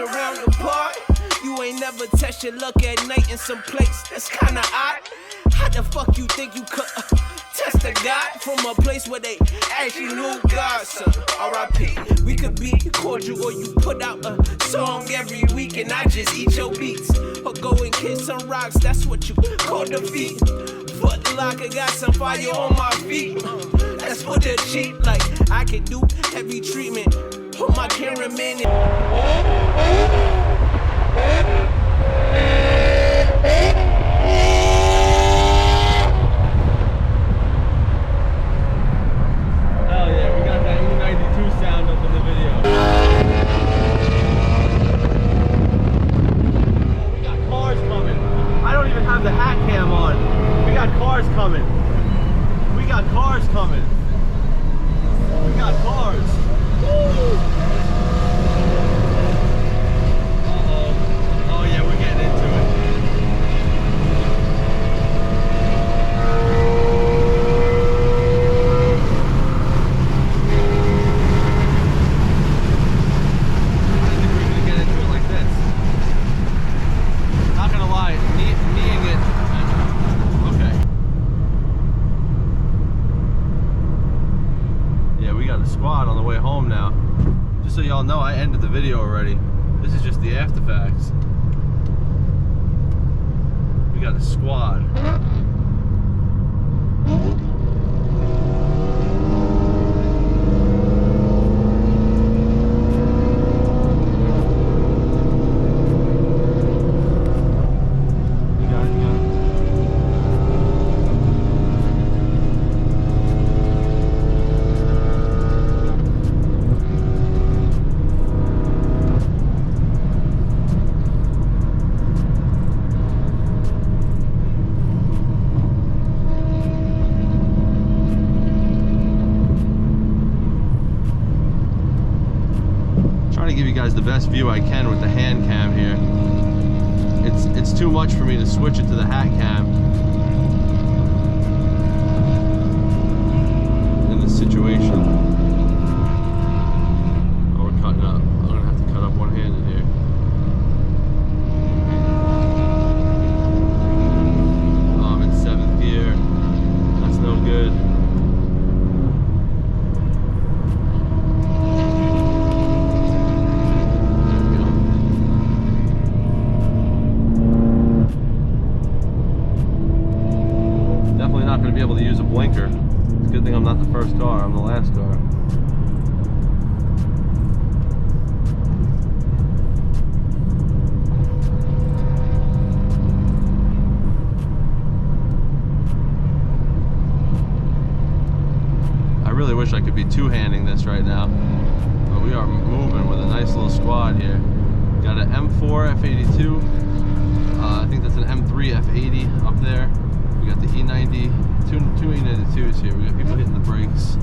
around the park. You ain't never test your luck at night in some place that's kinda odd. How the fuck you think you could test a God from a place where they actually knew God, son? R.I.P. We could be cordial, or you put out a song every week and I just eat your beats. Or go and kiss some rocks, that's what you call defeat. Foot locker, got some fire on my feet. That's for the cheap, like I can do heavy treatment. Put my cameraman in. Hell yeah, we got that E92 sound up in the video. Oh, we got cars coming. I don't even have the hat cam on. We got cars coming. We got cars coming. We got cars. Woo! Oh yeah, we're getting into it. I think we're gonna get into it like this. Not gonna lie, kneeing it. Okay. Yeah, we got a squad on the way home now. Just so y'all know, I ended the video already. This is just the after facts. We got a squad. To give you guys the best view I can with the hand cam here. It's too much for me to switch it to the hat cam in this situation. Oh, we're cutting up. I'm gonna have to cut up one-handed here. Oh, I'm in 7th gear. That's no good. Be able to use a blinker. It's a good thing I'm not the first car, I'm the last car. I really wish I could be two-handing this right now, but we are moving with a nice little squad here. Got an M4 F82, I think that's an M3 F80 up there. We got the E90, two E92s here. We got people hitting the brakes.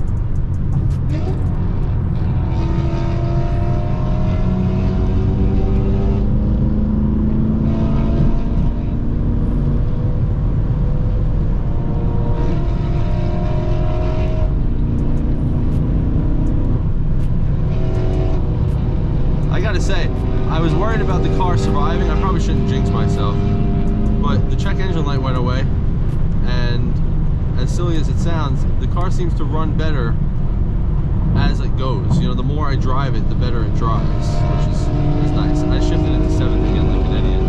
I gotta say, I was worried about the car surviving. I probably shouldn't jinx myself, but the check engine light went away. And as silly as it sounds, the car seems to run better as it goes. You know, the more I drive it, the better it drives, which is nice. And I shifted it to 7th again like an idiot.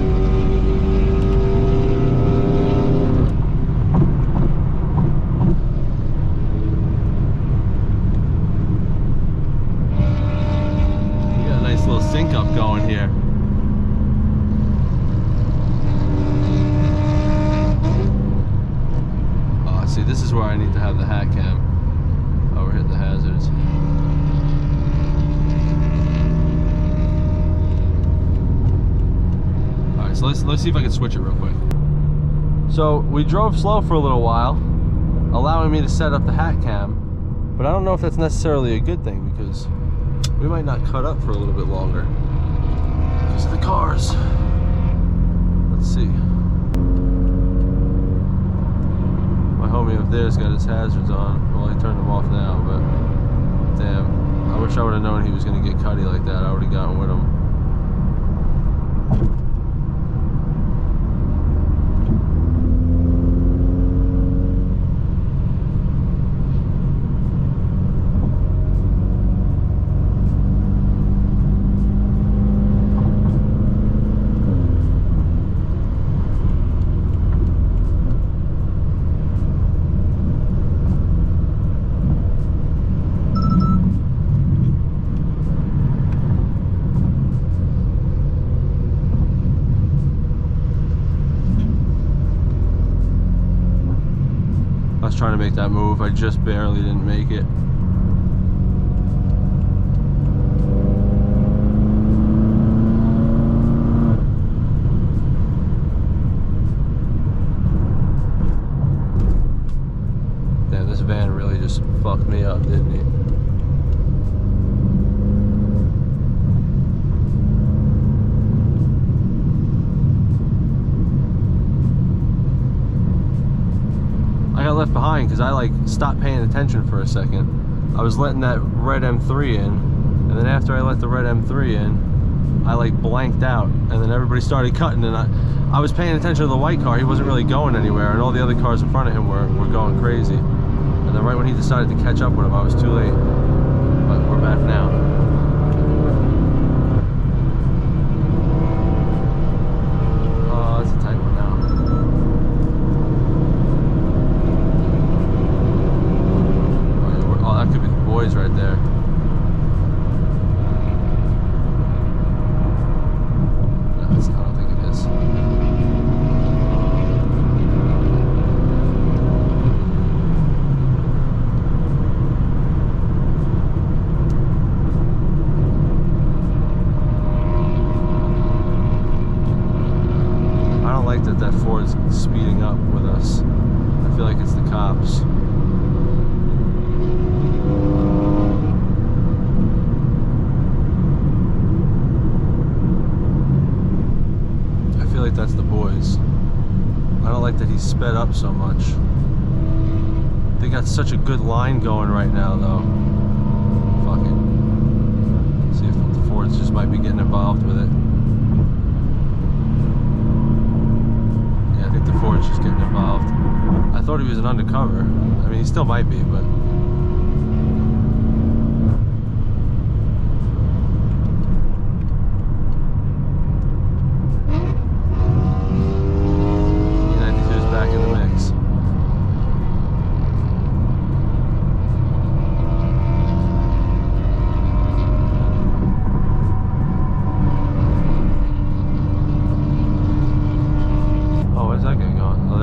We got a nice little sync up going here. See, this is where I need to have the hat cam. Oh, we're hitting the hazards. Alright, so let's see if I can switch it real quick. So we drove slow for a little while, allowing me to set up the hat cam, but I don't know if that's necessarily a good thing because we might not cut up for a little bit longer because of the cars. Let's see. My homie up there's got his hazards on. Well, I turned them off now, but damn. I wish I would have known he was going to get cutty like that. I would have gotten with him. was trying to make that move. I just barely didn't make it. Damn, this van really just fucked me up, didn't he? I got left behind because I like stopped paying attention for a second. I was letting that red M3 in, and then after I let the red M3 in, I like blanked out, and then everybody started cutting, and I was paying attention to the white car. He wasn't really going anywhere, and all the other cars in front of him were going crazy. And then right when he decided to catch up with him, I was too late. But we're back now. Right there. No, I don't think it is. I don't like that Ford's speeding up with us. I feel like it's the cops. That's the boys. I don't like that he's sped up so much. They got such a good line going right now, though. Fuck it. See if the Fords just might be getting involved with it. Yeah, I think the Ford's just getting involved. I thought he was an undercover. I mean, he still might be, but...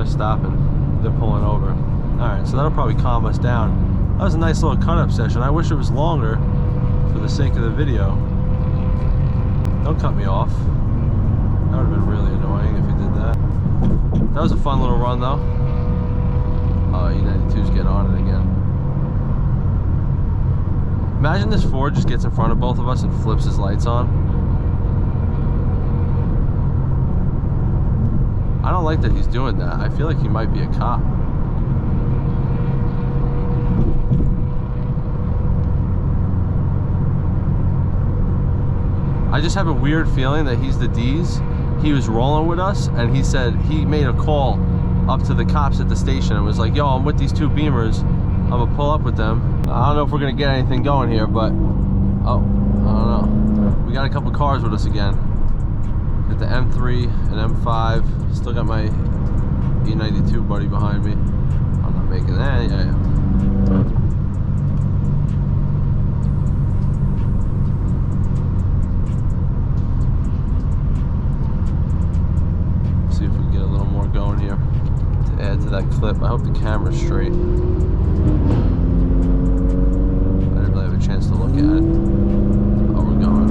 stopping. They're pulling over. Alright, so that'll probably calm us down. That was a nice little cut-up session. I wish it was longer for the sake of the video. Don't cut me off. That would have been really annoying if you did that. That was a fun little run, though. Oh, E92's getting on it again. Imagine this Ford just gets in front of both of us and flips his lights on. I don't like that he's doing that. I feel like he might be a cop. I just have a weird feeling that he's the D's. He was rolling with us, and he said he made a call up to the cops at the station and was like, yo, I'm with these two Beamers. I'm gonna pull up with them. I don't know if we're gonna get anything going here, but oh, I don't know. We got a couple cars with us again. Got the M3 and M5. Still got my E92 buddy behind me. I'm not making that. Yeah. See if we can get a little more going here to add to that clip. I hope the camera's straight. I didn't really have a chance to look at it. Oh, we're going.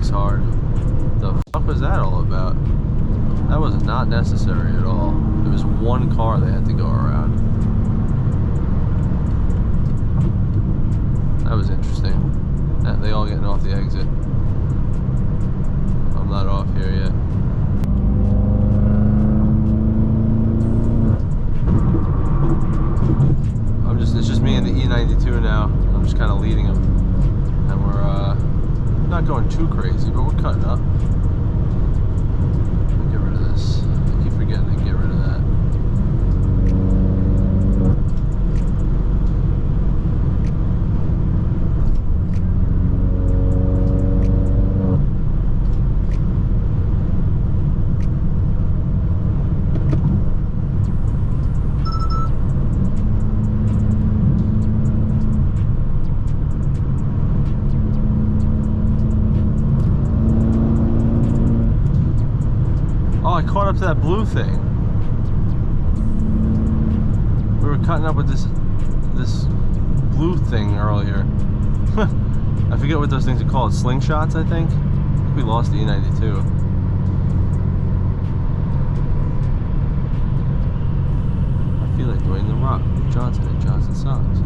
Hard. The fuck was that all about? That was not necessary at all. There was one car they had to go around. That was interesting. They all getting off the exit. I'm not off here yet. It's just me and the E92 now. I'm just kind of leading them, and we're not going too crazy, but we're cutting up. Get rid of this. I keep forgetting to get rid of that. to that blue thing. We were cutting up with this blue thing earlier. I forget what those things are called. Slingshots, I think. We lost the E92. I feel like Dwayne The Rock Johnson and Johnson Socks.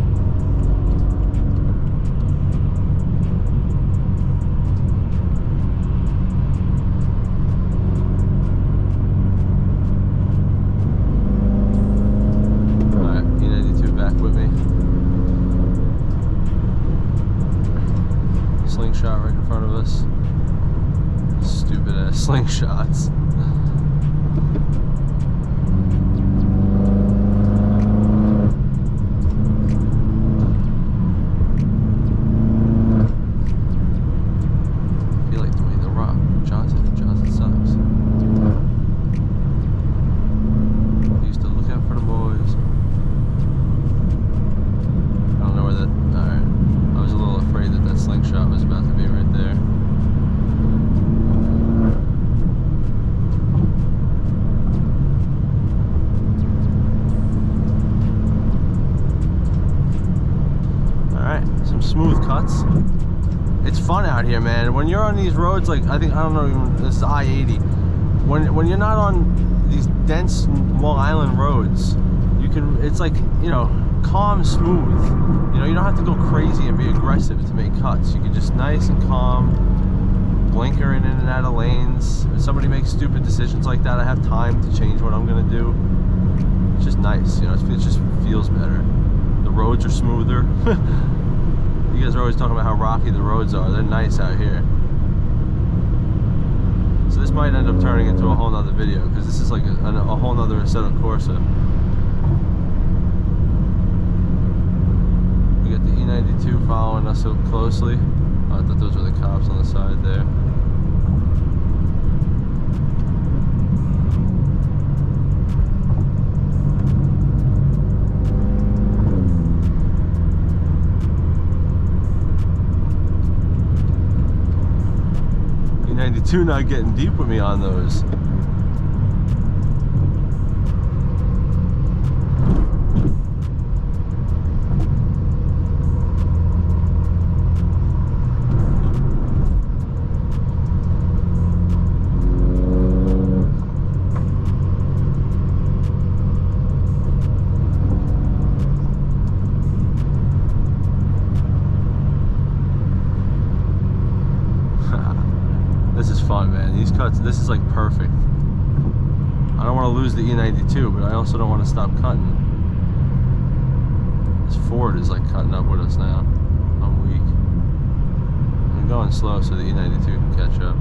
Alright, E92 back with me. Slingshot right in front of us. Stupid ass slingshots. I feel like Dwayne The Rock Johnson and Johnson Socks. Used to look out for the boys. I don't know where that. Alright. I was a little afraid that that slingshot was about to be right there. Some smooth cuts. It's fun out here, man. When you're on these roads, like I don't know, this is I-80. When you're not on these dense Long Island roads, you can. It's like, you know, calm, smooth. You know, you don't have to go crazy and be aggressive to make cuts. You can just nice and calm, blinker in and out of lanes. If somebody makes stupid decisions like that, I have time to change what I'm gonna do. It's just nice, you know. It just feels better. The roads are smoother. You guys are always talking about how rocky the roads are. They're nice out here. So this might end up turning into a whole nother video, because this is like a whole nother Assetto Corsa. We got the E92 following us so closely. Oh, I thought those were the cops on the side there. E92 not getting deep with me on those. This is fun, man. These cuts, this is like perfect. I don't want to lose the E92, but I also don't want to stop cutting. This Ford is like cutting up with us now. I'm weak. I'm going slow so the E92 can catch up.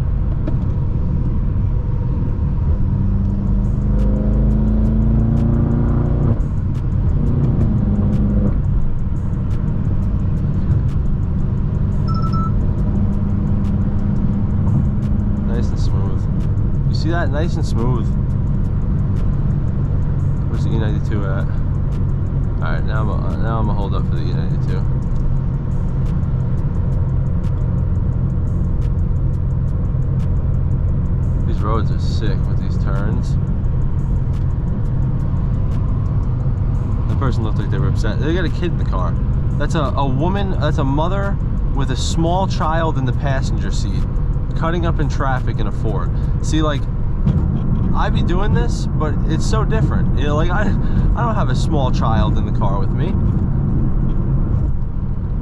See that? Nice and smooth. Where's the E92 at? Alright, now I'm gonna hold up for the E92. These roads are sick with these turns. The person looked like they were upset. They got a kid in the car. That's a woman, that's a mother with a small child in the passenger seat, cutting up in traffic in a Ford. See, like, I be doing this, but it's so different. You know, like I don't have a small child in the car with me,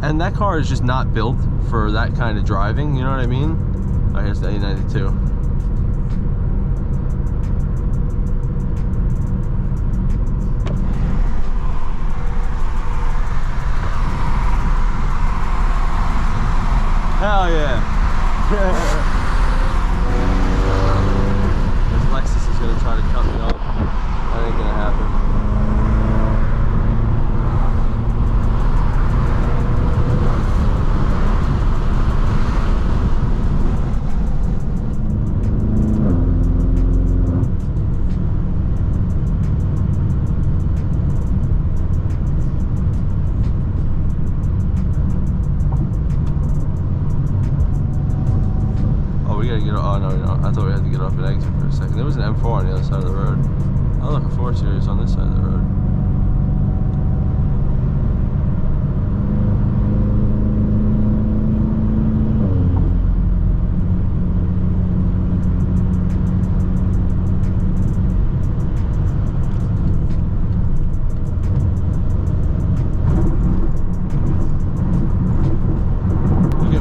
and that car is just not built for that kind of driving. You know what I mean? Oh, here's the A92. Hell yeah! Lexus is gonna try to cut me off. That ain't gonna happen. up and exit for a second. There was an M4 on the other side of the road. I look, a 4 Series on this side of the road.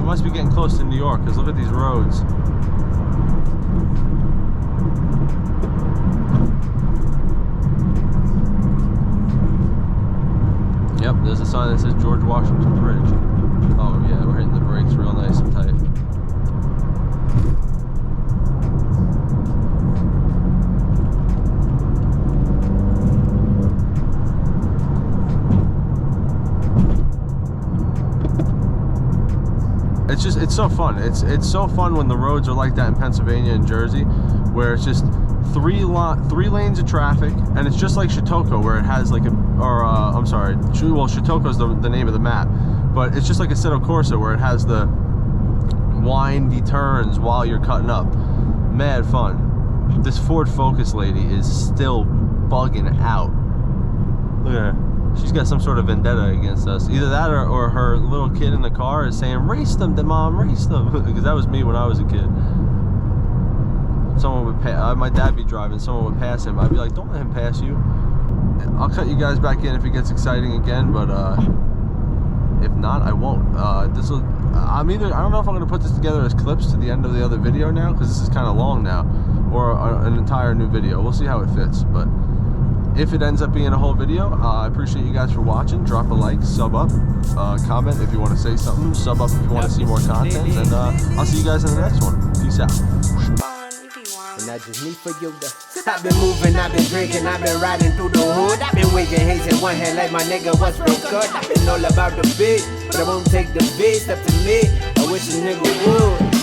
Must be getting close to New York, because look at these roads. Yep, there's a sign that says George Washington Bridge. Oh yeah, we're hitting the brakes real nice and tight. It's so fun. It's so fun when the roads are like that in Pennsylvania and Jersey, where it's just three lanes of traffic, and it's just like Chautauqua, where it has like I'm sorry, well, Chautauqua's the name of the map, but it's just like Assetto Corsa, where it has the windy turns while you're cutting up. Mad fun. This Ford Focus lady is still bugging out. Look at her. She's got some sort of vendetta against us. Either that or her little kid in the car is saying, "Race them, Mom, race them." Because that was me when I was a kid. Someone would my dad be driving, someone would pass him. I'd be like, "Don't let him pass you." I'll cut you guys back in if it gets exciting again, but if not, I won't. I don't know if I'm gonna put this together as clips to the end of the other video now, because this is kind of long now, or an entire new video. We'll see how it fits, but if it ends up being a whole video, I appreciate you guys for watching. Drop a like, sub up, comment if you want to say something, sub up if you want to see more content, and I'll see you guys in the next one. Peace out. And that's just me for you. I've been moving, I've been drinking, I've been riding through the hood. I've been waving hands in one hand like my nigga was real good. I've been all about the beat, but I won't take the beat. Up to me, I wish a nigga would.